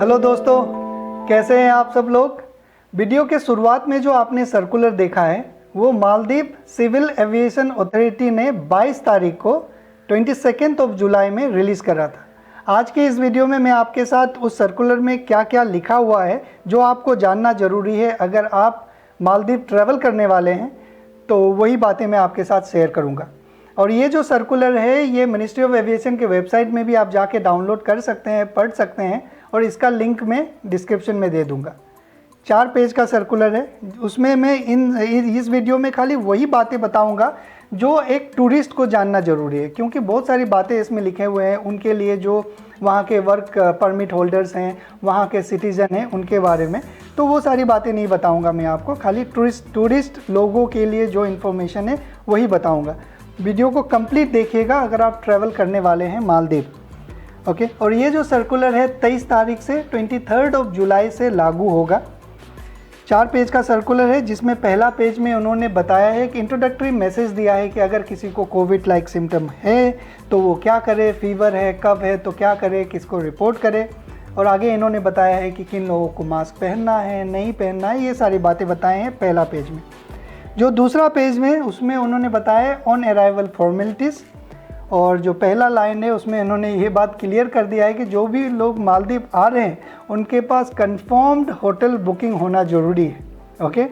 Hello दोस्तों, कैसे हैं आप सब लोग। वीडियो के शुरुआत में जो आपने सर्कुलर देखा है वो मालदीव सिविल एविएशन अथॉरिटी ने 22 तारीख को 22 जुलाई में रिलीज़ करा था। आज के इस वीडियो में मैं आपके साथ उस सर्कुलर में क्या क्या लिखा हुआ है जो आपको जानना ज़रूरी है अगर आप मालदीव ट्रैवल करने वाले हैं, तो वही बातें मैं आपके साथ शेयर करूँगा। और ये जो सर्कुलर है ये मिनिस्ट्री ऑफ एविएशन के वेबसाइट में भी आप जाके डाउनलोड कर सकते हैं, पढ़ सकते हैं, और इसका लिंक मैं डिस्क्रिप्शन में दे दूंगा। 4 पेज का सर्कुलर है, उसमें मैं इस वीडियो में खाली वही बातें बताऊंगा जो एक टूरिस्ट को जानना ज़रूरी है, क्योंकि बहुत सारी बातें इसमें लिखे हुए हैं उनके लिए जो वहाँ के वर्क परमिट होल्डर्स हैं, वहाँ के सिटीज़न हैं, उनके बारे में। तो वो सारी बातें नहीं बताऊंगा मैं आपको, खाली टूरिस्ट लोगों के लिए जो इन्फॉर्मेशन है वही बताऊँगा। वीडियो को कंप्लीट देखिएगा अगर आप ट्रैवल करने वाले हैं मालदीव। ओके, और ये जो सर्कुलर है 23 तारीख से 23 जुलाई से लागू होगा। 4 पेज का सर्कुलर है, जिसमें पहला पेज में उन्होंने बताया है कि इंट्रोडक्टरी मैसेज दिया है कि अगर किसी को कोविड लाइक सिम्टम है तो वो क्या करे, फीवर है, कब है तो क्या करे, किसको रिपोर्ट करे, और आगे इन्होंने बताया है कि किन लोगों को मास्क पहनना है, नहीं पहनना है, ये सारी बातें बताए हैं पहला पेज में। जो दूसरा पेज में उसमें उन्होंने बताया ऑन अराइवल फॉर्मेलिटीज़, और जो पहला लाइन है उसमें इन्होंने ये बात क्लियर कर दिया है कि जो भी लोग मालदीव आ रहे हैं उनके पास कंफर्म्ड होटल बुकिंग होना ज़रूरी है। ओके,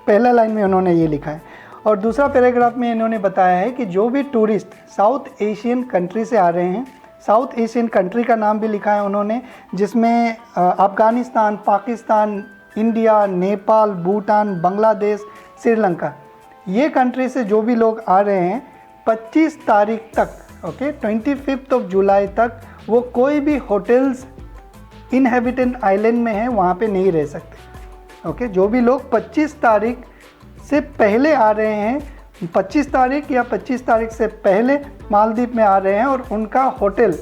पहला लाइन में उन्होंने ये लिखा है। और दूसरा पैराग्राफ में इन्होंने बताया है कि जो भी टूरिस्ट साउथ एशियन कंट्री से आ रहे हैं, साउथ एशियन कंट्री का नाम भी लिखा है उन्होंने, जिसमें अफ़गानिस्तान, पाकिस्तान, इंडिया, नेपाल, भूटान, बांग्लादेश, श्रीलंका, ये कंट्री से जो भी लोग आ रहे हैं 25 तारीख तक, ओके 25 जुलाई तक वो कोई भी होटल्स इनहेबिटेंट आइलैंड में हैं वहाँ पे नहीं रह सकते। ओके, जो भी लोग 25 तारीख से पहले आ रहे हैं, 25 तारीख या 25 तारीख से पहले मालदीव में आ रहे हैं और उनका होटल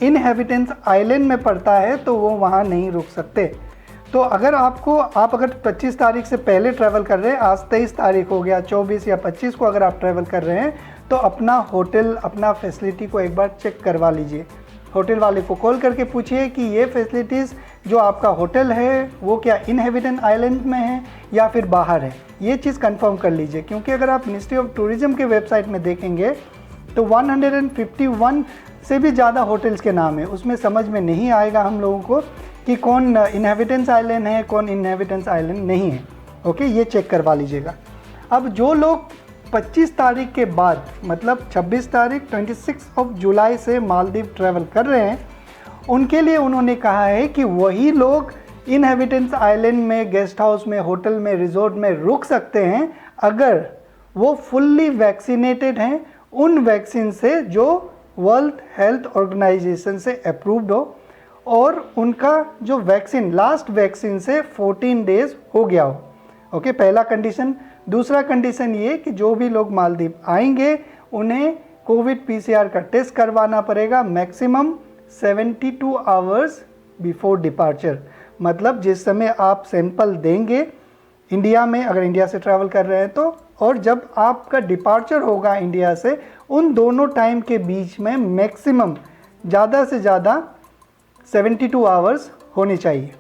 इनहेबिटेंट आइलैंड में पड़ता है तो वो वहाँ नहीं रुक सकते। तो अगर आप अगर 25 तारीख से पहले ट्रैवल कर रहे हैं, आज 23 तारीख हो गया, 24 या 25 को अगर आप ट्रैवल कर रहे हैं तो अपना होटल, अपना फैसिलिटी को एक बार चेक करवा लीजिए। होटल वाले को कॉल करके पूछिए कि ये फैसिलिटीज़ जो आपका होटल है वो क्या इनहेबिटेंट आइलैंड में है या फिर बाहर है, ये चीज़ कंफर्म कर लीजिए। क्योंकि अगर आप मिनिस्ट्री ऑफ टूरिज़्म के वेबसाइट में देखेंगे तो 151 से भी ज़्यादा होटल्स के नाम है, उसमें समझ में नहीं आएगा हम लोगों को कि कौन इनहेबिटेंस आइलैंड है, कौन इनहेबिटेंस आइलैंड नहीं है। ओके, ये चेक करवा लीजिएगा। अब जो लोग 25 तारीख के बाद, मतलब 26 तारीख 26 जुलाई से मालदीव ट्रैवल कर रहे हैं, उनके लिए उन्होंने कहा है कि वही लोग इनहेबिटेंस आइलैंड में, गेस्ट हाउस में, होटल में, रिजॉर्ट में रुक सकते हैं अगर वो फुल्ली वैक्सीनेटेड हैं उन वैक्सीन से जो वर्ल्ड हेल्थ ऑर्गेनाइजेशन से अप्रूव्ड हो और उनका जो वैक्सीन, लास्ट वैक्सीन से 14 डेज हो गया हो। ओके, पहला कंडीशन। दूसरा कंडीशन ये कि जो भी लोग मालदीव आएंगे उन्हें कोविड पीसीआर का टेस्ट करवाना पड़ेगा मैक्सिमम 72 आवर्स बिफोर डिपार्चर। मतलब जिस समय आप सैंपल देंगे इंडिया में, अगर इंडिया से ट्रैवल कर रहे हैं तो, और जब आपका डिपार्चर होगा इंडिया से, उन दोनों टाइम के बीच में मैक्सिमम ज़्यादा से ज़्यादा 72 आवर्स होनी चाहिए।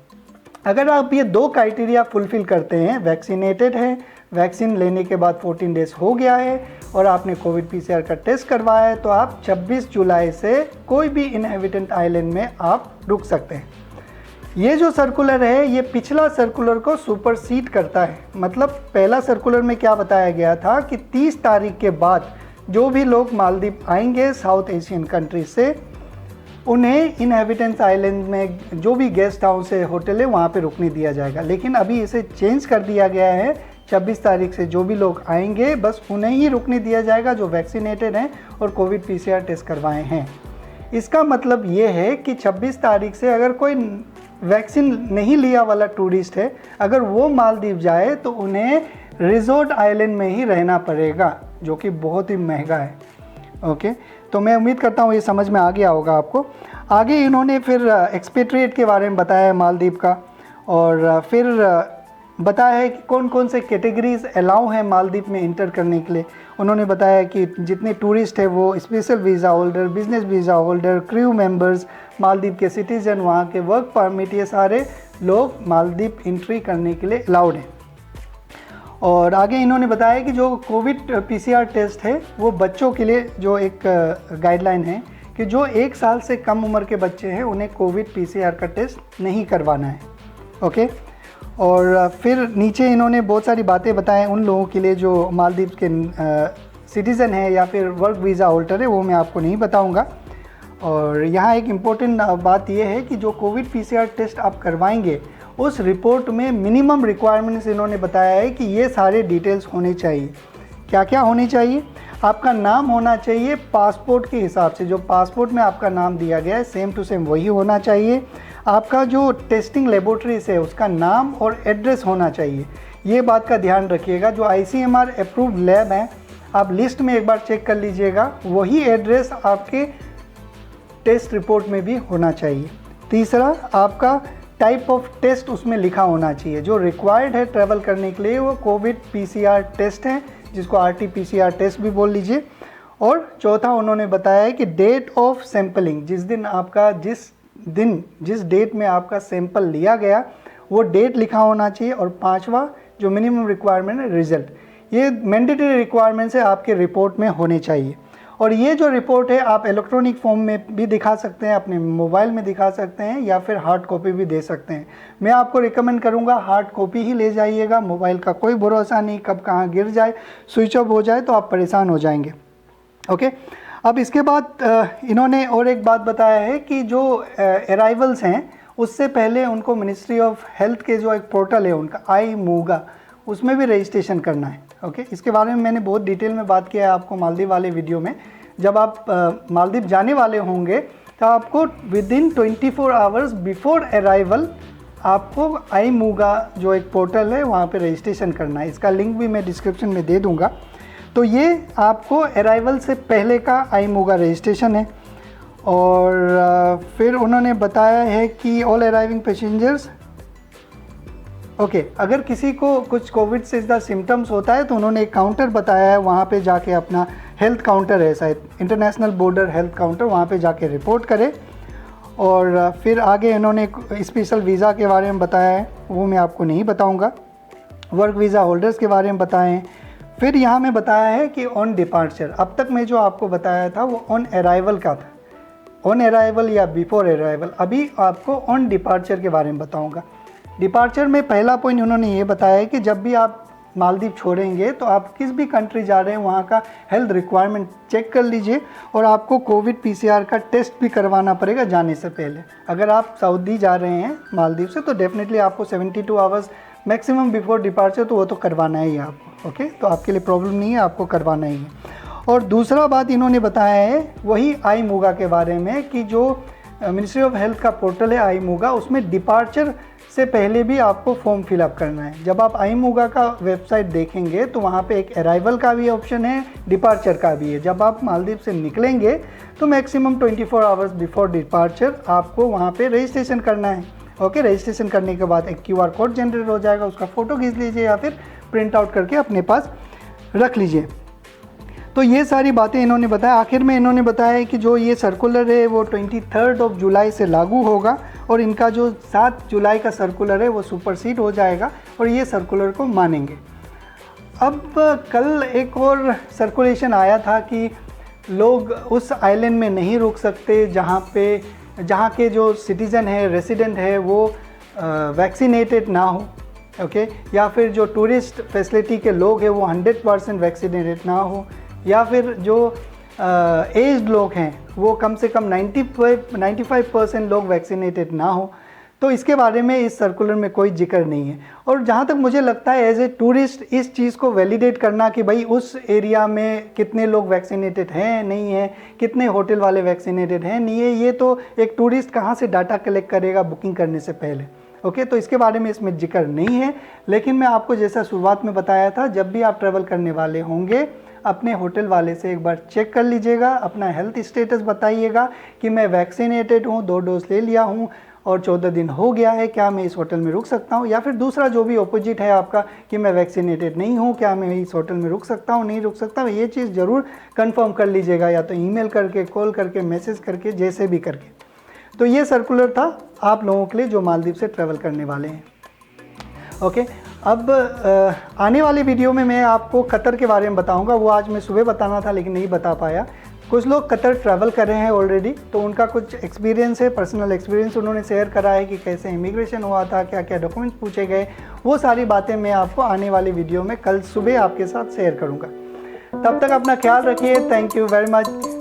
अगर आप ये 2 क्राइटेरिया फुलफ़िल करते हैं, वैक्सीनेटेड है, वैक्सीन लेने के बाद 14 डेज हो गया है और आपने कोविड पीसीआर का टेस्ट करवाया है, तो आप 26 जुलाई से कोई भी इनहेबिटेंट आइलैंड में आप रुक सकते हैं। ये जो सर्कुलर है ये पिछला सर्कुलर को सुपरसीड करता है। मतलब पहला सर्कुलर में क्या बताया गया था कि 30 तारीख के बाद जो भी लोग मालदीव आएंगे साउथ एशियन कंट्री से, उन्हें इनहेबिटेंस आइलैंड में जो भी गेस्ट हाउस है, होटल है, वहाँ पे रुकने दिया जाएगा। लेकिन अभी इसे चेंज कर दिया गया है, 26 तारीख से जो भी लोग आएंगे बस उन्हें ही रुकने दिया जाएगा जो वैक्सीनेटेड हैं और कोविड पीसीआर टेस्ट करवाए हैं। इसका मतलब ये है कि 26 तारीख से अगर कोई वैक्सीन नहीं लिया वाला टूरिस्ट है, अगर वो मालदीव जाए तो उन्हें रिजॉर्ट आइलैंड में ही रहना पड़ेगा, जो कि बहुत ही महंगा है। ओके, तो मैं उम्मीद करता हूँ ये समझ में आ गया होगा आपको। आगे इन्होंने फिर एक्सपेट्रिएट के बारे में बताया मालदीव का, और फिर बताया है कि कौन कौन से कैटेगरीज अलाउ हैं मालदीव में इंटर करने के लिए। उन्होंने बताया कि जितने टूरिस्ट हैं वो special visa holder, business visa holder, crew members, Maldives के सिटीजन, वहाँ के वर्क परमिट, ये सारे लोग मालदीव एंट्री करने के लिए अलाउड हैं। और आगे इन्होंने बताया कि जो कोविड पीसीआर टेस्ट है वो बच्चों के लिए जो एक गाइडलाइन है कि जो 1 साल से कम उम्र के बच्चे हैं उन्हें कोविड पीसीआर का टेस्ट नहीं करवाना है। ओके। और फिर नीचे इन्होंने बहुत सारी बातें बताएं उन लोगों के लिए जो मालदीव के सिटीज़न है या फिर वर्क वीज़ा होल्डर है, वो मैं आपको नहीं बताऊंगा। और यहाँ एक इम्पोर्टेंट बात यह है कि जो कोविड पीसीआर टेस्ट आप करवाएंगे उस रिपोर्ट में मिनिमम रिक्वायरमेंट्स इन्होंने बताया है कि ये सारे डिटेल्स होने चाहिए। क्या क्या होने चाहिए? आपका नाम होना चाहिए पासपोर्ट के हिसाब से, जो पासपोर्ट में आपका नाम दिया गया है सेम टू सेम वही होना चाहिए। आपका जो टेस्टिंग लेबोरेटरीज है उसका नाम और एड्रेस होना चाहिए। ये बात का ध्यान रखिएगा। जो आईसीएमआर अप्रूव्ड लैब हैं आप लिस्ट में एक बार चेक कर लीजिएगा, वही एड्रेस आपके टेस्ट रिपोर्ट में भी होना चाहिए। तीसरा, आपका टाइप ऑफ टेस्ट उसमें लिखा होना चाहिए। जो रिक्वायर्ड है ट्रैवल करने के लिए वो कोविड पीसीआर टेस्ट है, जिसको आरटी-पीसीआर टेस्ट भी बोल लीजिए। और चौथा उन्होंने बताया है कि डेट ऑफ सैंपलिंग, जिस डेट में आपका सैंपल लिया गया वो डेट लिखा होना चाहिए। और पांचवा जो मिनिमम रिक्वायरमेंट है रिजल्ट, ये मैंडेटरी रिक्वायरमेंट्स है आपके रिपोर्ट में होने चाहिए। और ये जो रिपोर्ट है आप इलेक्ट्रॉनिक फॉर्म में भी दिखा सकते हैं, अपने मोबाइल में दिखा सकते हैं या फिर हार्ड कॉपी भी दे सकते हैं। मैं आपको रिकमेंड करूंगा हार्ड कॉपी ही ले जाइएगा। मोबाइल का कोई भरोसा नहीं, कब कहाँ गिर जाए, स्विच ऑफ हो जाए तो आप परेशान हो जाएंगे। ओके। अब इसके बाद इन्होंने और एक बात बताया है कि जो अराइवल्स हैं उससे पहले उनको मिनिस्ट्री ऑफ हेल्थ के जो एक पोर्टल है उनका आई मूगा, उसमें भी रजिस्ट्रेशन करना है। ओके। इसके बारे में मैंने बहुत डिटेल में बात किया है आपको मालदीव वाले वीडियो में। जब आप मालदीव जाने वाले होंगे तो आपको विदिन 24 आवर्स बिफोर अराइवल आपको आई मूगा जो एक पोर्टल है वहाँ पे रजिस्ट्रेशन करना है। इसका लिंक भी मैं डिस्क्रिप्शन में दे दूँगा। तो ये आपको अराइवल से पहले का आई मूगा रजिस्ट्रेशन है। और फिर उन्होंने बताया है कि ऑल अराइविंग पैसेंजर्स, ओके, अगर किसी को कुछ कोविड से ज़्यादा सिम्टम्स होता है तो उन्होंने एक काउंटर बताया है, वहाँ पे जाके अपना हेल्थ काउंटर है शायद इंटरनेशनल बॉर्डर हेल्थ काउंटर, वहाँ पे जाके रिपोर्ट करें। और फिर आगे इन्होंने स्पेशल वीज़ा के बारे में बताया है, वो मैं आपको नहीं बताऊँगा। वर्क वीज़ा होल्डर्स के बारे में बताए हैं। फिर यहाँ में बताया है कि ऑन डिपार्चर, अब तक मैं जो आपको बताया था वो ऑन अराइवल का था, ऑन अराइवल या बिफोर अराइवल। अभी आपको ऑन डिपार्चर के बारे में बताऊंगा। डिपार्चर में पहला पॉइंट उन्होंने ये बताया है कि जब भी आप मालदीव छोड़ेंगे तो आप किस भी कंट्री जा रहे हैं वहाँ का हेल्थ रिक्वायरमेंट चेक कर लीजिए और आपको कोविड पीसीआर का टेस्ट भी करवाना पड़ेगा जाने से पहले। अगर आप सऊदी जा रहे हैं मालदीव से तो डेफिनेटली आपको 72 आवर्स मैक्सिमम बिफोर डिपार्चर तो वो तो करवाना ही है आपको। ओके, तो आपके लिए प्रॉब्लम नहीं है, आपको करवाना ही है। और दूसरा बात इन्होंने बताया है वही आई मूगा के बारे में कि जो मिनिस्ट्री ऑफ हेल्थ का पोर्टल है आई मूगा, उसमें डिपार्चर से पहले भी आपको फॉर्म फिलअप करना है। जब आप आई मूगा का वेबसाइट देखेंगे तो वहाँ पे एक अराइवल का भी ऑप्शन है, डिपार्चर का भी है। जब आप मालदीव से निकलेंगे तो मैक्सिमम 24 आवर्स बिफोर डिपार्चर आपको वहाँ पे रजिस्ट्रेशन करना है। ओके, रजिस्ट्रेशन करने के बाद एक QR कोड जनरेट हो जाएगा, उसका फ़ोटो खींच लीजिए या फिर प्रिंट आउट करके अपने पास रख लीजिए। तो ये सारी बातें इन्होंने बताया। आखिर में इन्होंने बताया कि जो ये सर्कुलर है वो 23 जुलाई से लागू होगा और इनका जो 7 जुलाई का सर्कुलर है वो सुपरसीड हो जाएगा और ये सर्कुलर को मानेंगे। अब कल एक और सर्कुलेशन आया था कि लोग उस आइलैंड में नहीं रुक सकते जहाँ के जो सिटीज़न है, रेसिडेंट है, वो वैक्सीनेटेड ना हो। ओके, या फिर जो टूरिस्ट फैसिलिटी के लोग हैं वो 100% वैक्सीनेटेड ना हो, या फिर जो एज्ड लोग हैं वो कम से कम 95% लोग वैक्सीनेटेड ना हो। तो इसके बारे में इस सर्कुलर में कोई जिक्र नहीं है। और जहाँ तक मुझे लगता है एज ए टूरिस्ट इस चीज़ को वैलिडेट करना कि भाई उस एरिया में कितने लोग वैक्सीनेटेड हैं नहीं है, कितने होटल वाले वैक्सीनेटेड हैं नहीं है, ये तो एक टूरिस्ट कहाँ से डाटा कलेक्ट करेगा बुकिंग करने से पहले। ओके, तो इसके बारे में इसमें जिक्र नहीं है। लेकिन मैं आपको जैसा शुरुआत में बताया था, जब भी आप ट्रैवल करने वाले होंगे अपने होटल वाले से एक बार चेक कर लीजिएगा, अपना हेल्थ स्टेटस बताइएगा कि मैं वैक्सीनेटेड हूँ, 2 डोज ले लिया हूँ और 14 दिन हो गया है, क्या मैं इस होटल में रुक सकता हूँ, या फिर दूसरा जो भी ऑपोजिट है आपका कि मैं वैक्सीनेटेड नहीं हूँ, क्या मैं इस होटल में रुक सकता हूँ, नहीं रुक सकता हूँ, ये चीज़ ज़रूर कंफर्म कर लीजिएगा, या तो ईमेल करके, कॉल करके, मैसेज करके, जैसे भी करके। तो ये सर्कुलर था आप लोगों के लिए जो मालदीव से ट्रैवल करने वाले हैं। ओके, अब आने वाली वीडियो में मैं आपको कतर के बारे में बताऊंगा। वो आज मैं सुबह बताना था लेकिन नहीं बता पाया। कुछ लोग कतर ट्रैवल कर रहे हैं ऑलरेडी, तो उनका कुछ एक्सपीरियंस है, पर्सनल एक्सपीरियंस उन्होंने शेयर करा है कि कैसे इमिग्रेशन हुआ था, क्या क्या डॉक्यूमेंट्स पूछे गए। वो सारी बातें मैं आपको आने वाली वीडियो में कल सुबह आपके साथ शेयर करूँगा। तब तक अपना ख्याल रखिए। Thank you very much.